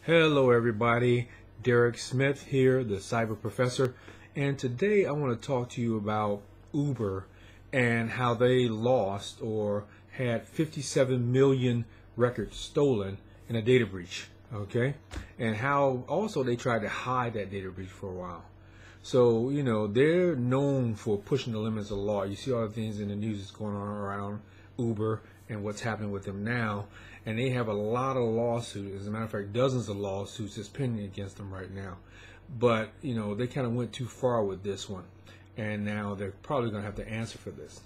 Hello everybody, Derek Smith here, the Cyber Professor, and today I want to talk to you about Uber and how they lost or had 57 million records stolen in a data breach, okay? And how also they tried to hide that data breach for a while. So, they're known for pushing the limits of the law. You see all the things in the news that's going on around Uber and what's happening with them now. And they have a lot of lawsuits. As a matter of fact, dozens of lawsuits that's pending against them right now. But, they kind of went too far with this one. And now they're probably going to have to answer for this.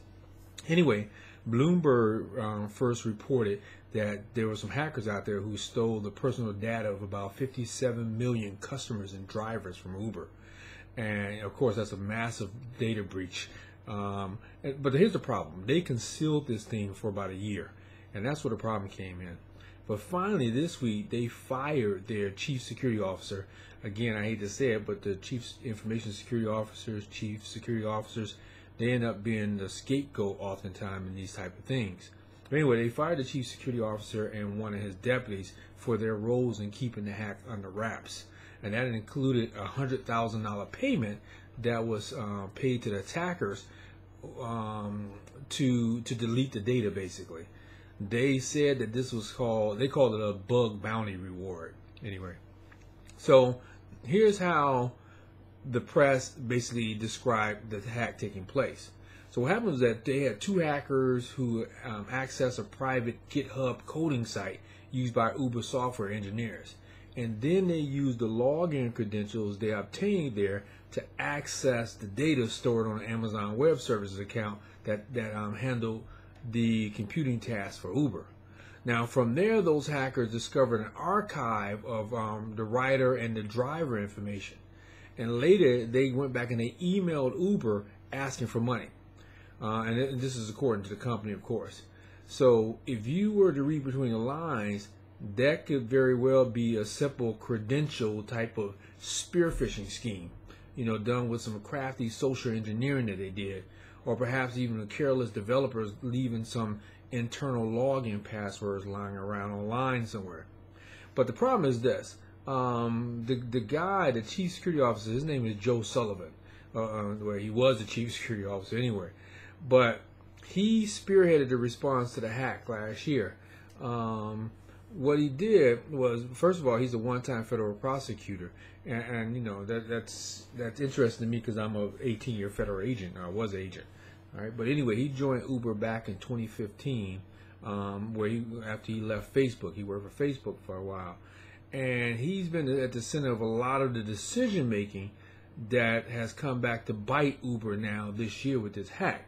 Anyway, Bloomberg first reported that there were some hackers out there who stole the personal data of about 57 million customers and drivers from Uber. And of course, that's a massive data breach. But here's the problem. They concealed this thing for about a year. And that's where the problem came in. But finally, this week, they fired their chief security officer. Again, I hate to say it, but the chief information security officers, chief security officers, they end up being the scapegoat oftentimes in these type of things. But anyway, they fired the chief security officer and one of his deputies for their roles in keeping the hack under wraps. And that included a $100,000 payment that was paid to the attackers to delete the data, basically. They said that this was they called it a bug bounty reward. Anyway, so here's how the press basically described the hack taking place. So what happened was that they had two hackers who accessed a private GitHub coding site used by Uber software engineers. And then they used the login credentials they obtained there to access the data stored on an Amazon Web Services account that handled the computing tasks for Uber. Now, from there, those hackers discovered an archive of the rider and the driver information. And later, they went back and they emailed Uber asking for money. And this is according to the company, of course. So if you were to read between the lines, that could very well be a simple credential type of spear phishing scheme, done with some crafty social engineering that they did, or perhaps even a careless developers leaving some internal login passwords lying around online somewhere. But the problem is this: the guy, the chief security officer, his name is Joe Sullivan, where he was the chief security officer anyway, but he spearheaded the response to the hack last year. What he did was, first of all, he's a one-time federal prosecutor, and that's interesting to me because I'm a 18-year federal agent. I was an agent, all right. But anyway, he joined Uber back in 2015, after he left Facebook. He worked for Facebook for a while, and he's been at the center of a lot of the decision making that has come back to bite Uber now this year with this hack.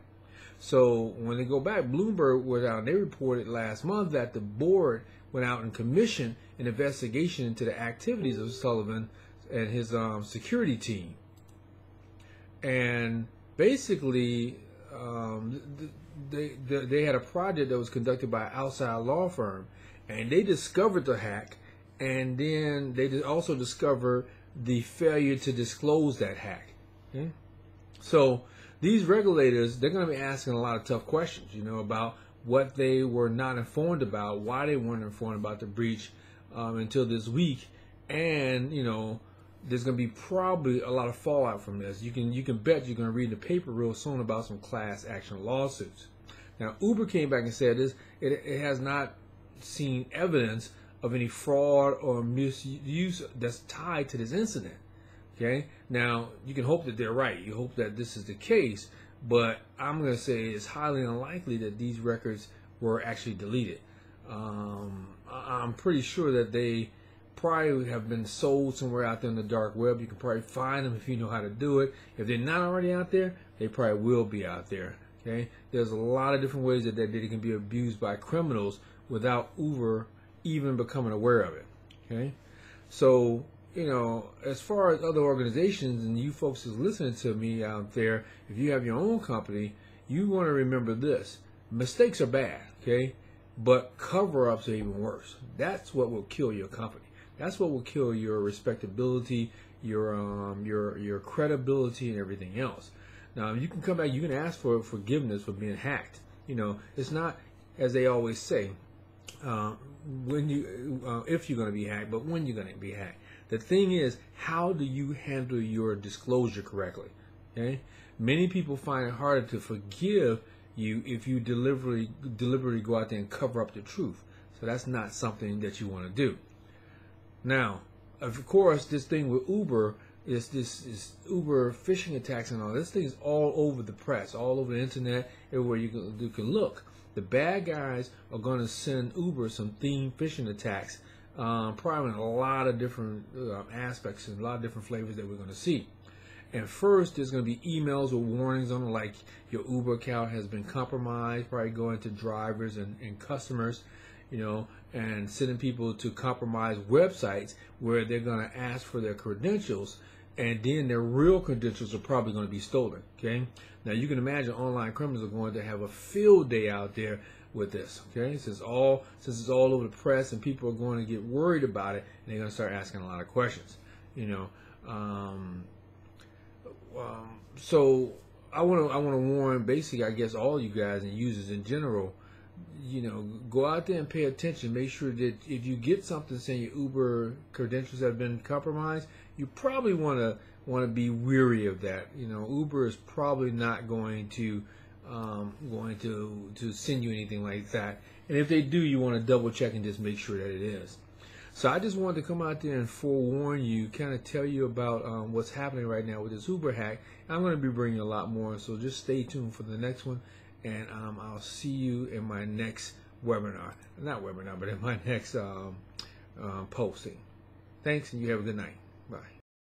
So when they go back, Bloomberg went out and they reported last month that the board went out and commissioned an investigation into the activities of Sullivan and his security team. And basically, they had a project that was conducted by an outside law firm, and they discovered the hack, and then they also discovered the failure to disclose that hack. Okay? So these regulators, they're going to be asking a lot of tough questions, about what they were not informed about, why they weren't informed about the breach until this week, and there's going to be probably a lot of fallout from this. You can bet you're going to read the paper real soon about some class action lawsuits. Now, Uber came back and said it has not seen evidence of any fraud or misuse that's tied to this incident. Okay, now you can hope that they're right. You hope that this is the case, but I'm going to say it's highly unlikely that these records were actually deleted. I'm pretty sure that they probably have been sold somewhere out there in the dark web. You can probably find them if you know how to do it. If they're not already out there, they probably will be out there. Okay, there's a lot of different ways that data can be abused by criminals without Uber even becoming aware of it. Okay, so as far as other organizations and you folks who's listening to me out there, if you have your own company, you want to remember this: mistakes are bad, okay, but cover-ups are even worse. That's what will kill your company. That's what will kill your respectability, your credibility, and everything else. Now, you can come back, you can ask for forgiveness for being hacked. It's not, as they always say, when you if you're going to be hacked, but when you're going to be hacked. The thing is, how do you handle your disclosure correctly? Okay, many people find it harder to forgive you if you deliberately go out there and cover up the truth. So that's not something that you want to do. Now, of course, this thing with Uber is Uber phishing attacks and all. This thing is all over the press, all over the internet, everywhere you can look. The bad guys are going to send Uber some themed phishing attacks, probably in a lot of different aspects and a lot of different flavors that we're going to see. And first, there's going to be emails with warnings on it, like your Uber account has been compromised, probably going to drivers and customers, you know, and sending people to compromised websites where they're going to ask for their credentials, and then their real credentials are probably going to be stolen. Okay, now you can imagine online criminals are going to have a field day out there with this. Okay, since it's all over the press and people are going to get worried about it, and they're going to start asking a lot of questions. You know, so I want to warn, basically, I guess, all you guys and users in general. You know, go out there and pay attention. Make sure that if you get something saying your Uber credentials have been compromised, you probably want to be weary of that. You know, Uber is probably not going to send you anything like that. And if they do, you want to double check and just make sure that it is. So I just wanted to come out there and forewarn you, kind of tell you about what's happening right now with this Uber hack. I'm going to be bringing a lot more, so just stay tuned for the next one. And I'll see you in my next webinar. Not webinar, but in my next posting. Thanks, and you have a good night. Bye.